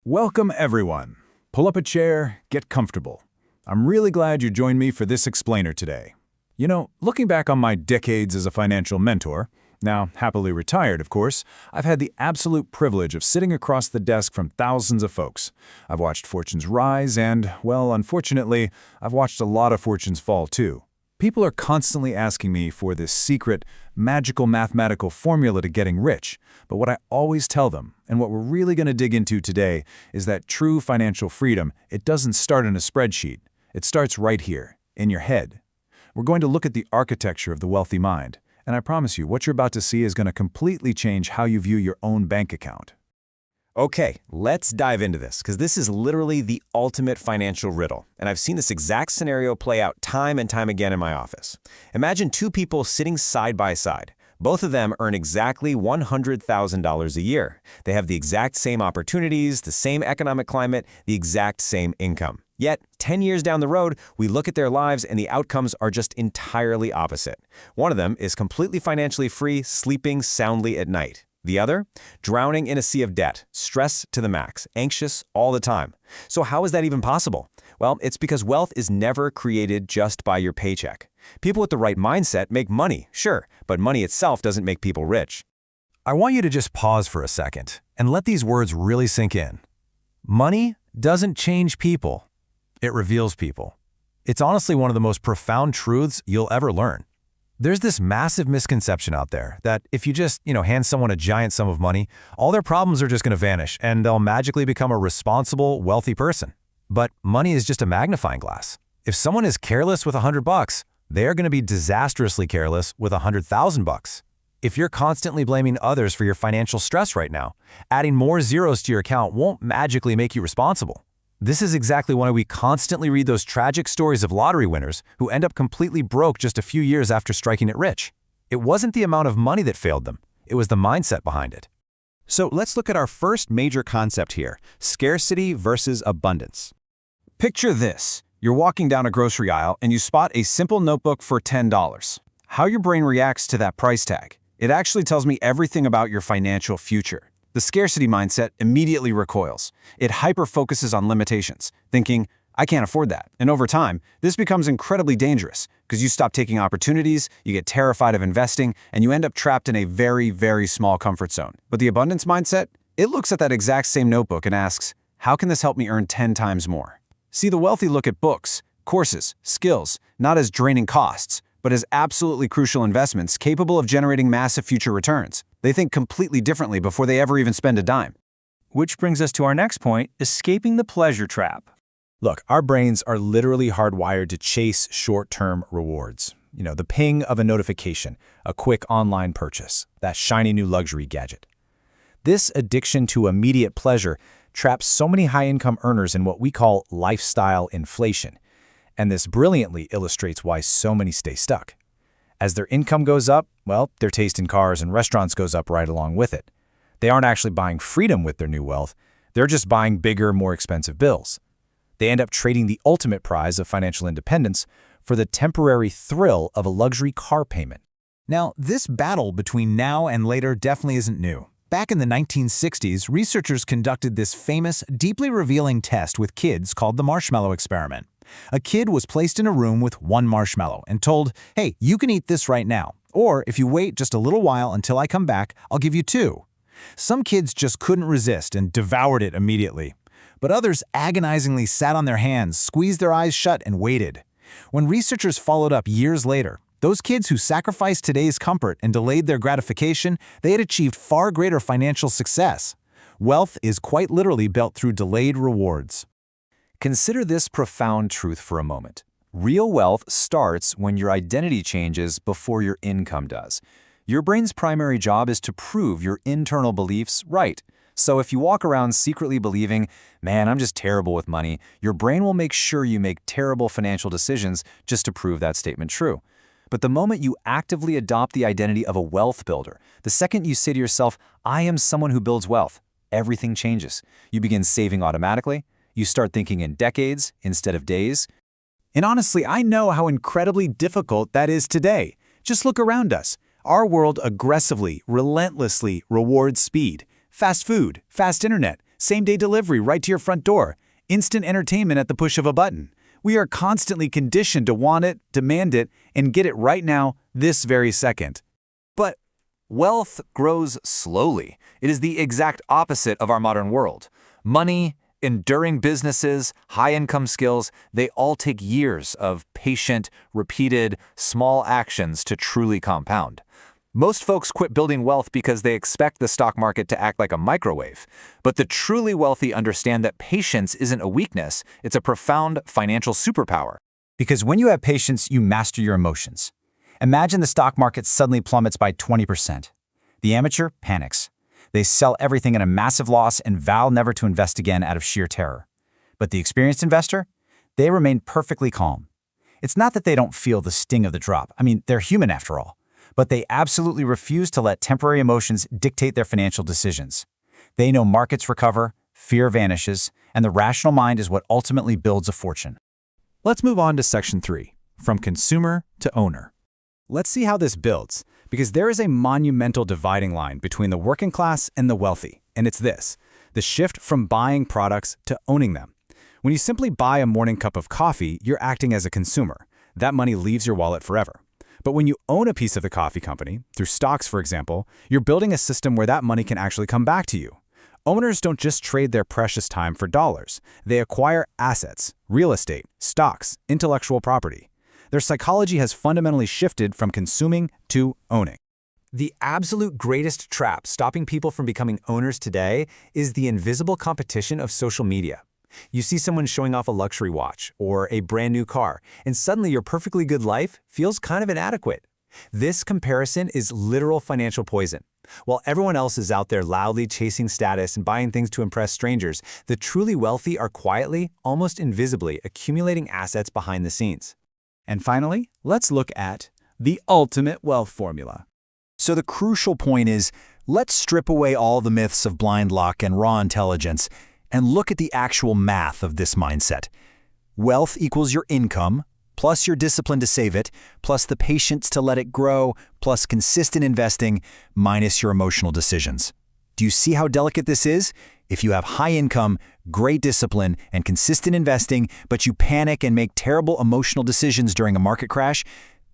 Welcome, everyone. Pull up a chair, get comfortable. I'm really glad you joined me for this explainer today. You know, looking back on my decades as a financial mentor, now happily retired, of course, I've had the absolute privilege of sitting across the desk from thousands of folks. I've watched fortunes rise and, well, unfortunately, I've watched a lot of fortunes fall too. People are constantly asking me for this secret, magical mathematical formula to getting rich, but what I always tell them, and what we're really going to dig into today, is that true financial freedom, it doesn't start in a spreadsheet. It starts right here, in your head. We're going to look at the architecture of the wealthy mind, and I promise you, what you're about to see is going to completely change how you view your own bank account. Okay, let's dive into this, because this is literally the ultimate financial riddle, and I've seen this exact scenario play out time and time again in my office. Imagine two people sitting side by side. Both of them earn exactly $100,000 a year. They have the exact same opportunities, the same economic climate, the exact same income. Yet, 10 years down the road, we look at their lives and the outcomes are just entirely opposite. One of them is completely financially free, sleeping soundly at night. The other? Drowning in a sea of debt, stress to the max, anxious all the time. So how is that even possible? Well, it's because wealth is never created just by your paycheck. People with the right mindset make money, sure, but money itself doesn't make people rich. I want you to just pause for a second and let these words really sink in. Money doesn't change people. It reveals people. It's honestly one of the most profound truths you'll ever learn. There's this massive misconception out there that if you just, hand someone a giant sum of money, all their problems are just going to vanish and they'll magically become a responsible, wealthy person. But money is just a magnifying glass. If someone is careless with $100, they are going to be disastrously careless with $100,000. If you're constantly blaming others for your financial stress right now, adding more zeros to your account won't magically make you responsible. This is exactly why we constantly read those tragic stories of lottery winners who end up completely broke just a few years after striking it rich. It wasn't the amount of money that failed them, it was the mindset behind it. So let's look at our first major concept here, scarcity versus abundance. Picture this. You're walking down a grocery aisle and you spot a simple notebook for $10. How your brain reacts to that price tag. It actually tells me everything about your financial future. The scarcity mindset immediately recoils. It hyper-focuses on limitations, thinking, I can't afford that. And over time, this becomes incredibly dangerous because you stop taking opportunities, you get terrified of investing, and you end up trapped in a very, very small comfort zone. But the abundance mindset, it looks at that exact same notebook and asks, how can this help me earn 10 times more? See, the wealthy look at books, courses, skills, not as draining costs, but as absolutely crucial investments capable of generating massive future returns. They think completely differently before they ever even spend a dime. Which brings us to our next point, escaping the pleasure trap. Look, our brains are literally hardwired to chase short-term rewards. The ping of a notification, a quick online purchase, that shiny new luxury gadget. This addiction to immediate pleasure traps so many high-income earners in what we call lifestyle inflation. And this brilliantly illustrates why so many stay stuck. As their income goes up, well, their taste in cars and restaurants goes up right along with it. They aren't actually buying freedom with their new wealth. They're just buying bigger, more expensive bills. They end up trading the ultimate prize of financial independence for the temporary thrill of a luxury car payment. Now, this battle between now and later definitely isn't new. Back in the 1960s, researchers conducted this famous, deeply revealing test with kids called the marshmallow experiment. A kid was placed in a room with one marshmallow and told, hey, you can eat this right now, or if you wait just a little while until I come back, I'll give you two. Some kids just couldn't resist and devoured it immediately. But others agonizingly sat on their hands, squeezed their eyes shut, and waited. When researchers followed up years later, those kids who sacrificed today's comfort and delayed their gratification, they had achieved far greater financial success. Wealth is quite literally built through delayed rewards. Consider this profound truth for a moment. Real wealth starts when your identity changes before your income does. Your brain's primary job is to prove your internal beliefs right. So if you walk around secretly believing, man, I'm just terrible with money, your brain will make sure you make terrible financial decisions just to prove that statement true. But the moment you actively adopt the identity of a wealth builder, the second you say to yourself, I am someone who builds wealth, everything changes. You begin saving automatically. You start thinking in decades instead of days. And honestly, I know how incredibly difficult that is today. Just look around us. Our world aggressively, relentlessly rewards speed. Fast food, fast internet, same-day delivery right to your front door, instant entertainment at the push of a button. We are constantly conditioned to want it, demand it, and get it right now, this very second. But wealth grows slowly. It is the exact opposite of our modern world. Money, enduring businesses, high-income skills, they all take years of patient, repeated, small actions to truly compound. Most folks quit building wealth because they expect the stock market to act like a microwave. But the truly wealthy understand that patience isn't a weakness, it's a profound financial superpower. Because when you have patience, you master your emotions. Imagine the stock market suddenly plummets by 20%. The amateur panics. They sell everything at a massive loss and vow never to invest again out of sheer terror. But the experienced investor? They remain perfectly calm. It's not that they don't feel the sting of the drop. I mean, they're human after all. But they absolutely refuse to let temporary emotions dictate their financial decisions. They know markets recover, fear vanishes, and the rational mind is what ultimately builds a fortune. Let's move on to Section 3, from consumer to owner. Let's see how this builds, because there is a monumental dividing line between the working class and the wealthy, and it's this: the shift from buying products to owning them. When you simply buy a morning cup of coffee, you're acting as a consumer. That money leaves your wallet forever. But when you own a piece of the coffee company, through stocks for example, you're building a system where that money can actually come back to you. Owners don't just trade their precious time for dollars. They acquire assets, real estate, stocks, intellectual property. Their psychology has fundamentally shifted from consuming to owning. The absolute greatest trap stopping people from becoming owners today is the invisible competition of social media. You see someone showing off a luxury watch or a brand new car, and suddenly your perfectly good life feels kind of inadequate. This comparison is literal financial poison. While everyone else is out there loudly chasing status and buying things to impress strangers, the truly wealthy are quietly, almost invisibly, accumulating assets behind the scenes. And finally, let's look at the ultimate wealth formula. So the crucial point is, let's strip away all the myths of blind luck and raw intelligence and look at the actual math of this mindset. Wealth equals your income, plus your discipline to save it, plus the patience to let it grow, plus consistent investing, minus your emotional decisions. Do you see how delicate this is? If you have high income, great discipline, and consistent investing, but you panic and make terrible emotional decisions during a market crash,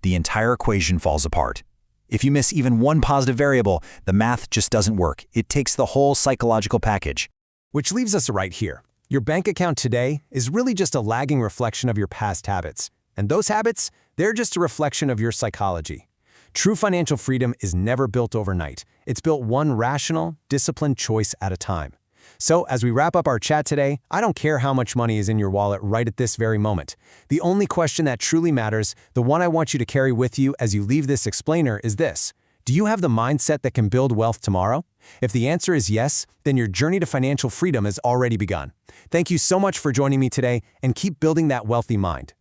the entire equation falls apart. If you miss even one positive variable, the math just doesn't work. It takes the whole psychological package. Which leaves us right here. Your bank account today is really just a lagging reflection of your past habits. And those habits, they're just a reflection of your psychology. True financial freedom is never built overnight. It's built one rational, disciplined choice at a time. So as we wrap up our chat today, I don't care how much money is in your wallet right at this very moment. The only question that truly matters, the one I want you to carry with you as you leave this explainer, is this: do you have the mindset that can build wealth tomorrow? If the answer is yes, then your journey to financial freedom has already begun. Thank you so much for joining me today, and keep building that wealthy mind.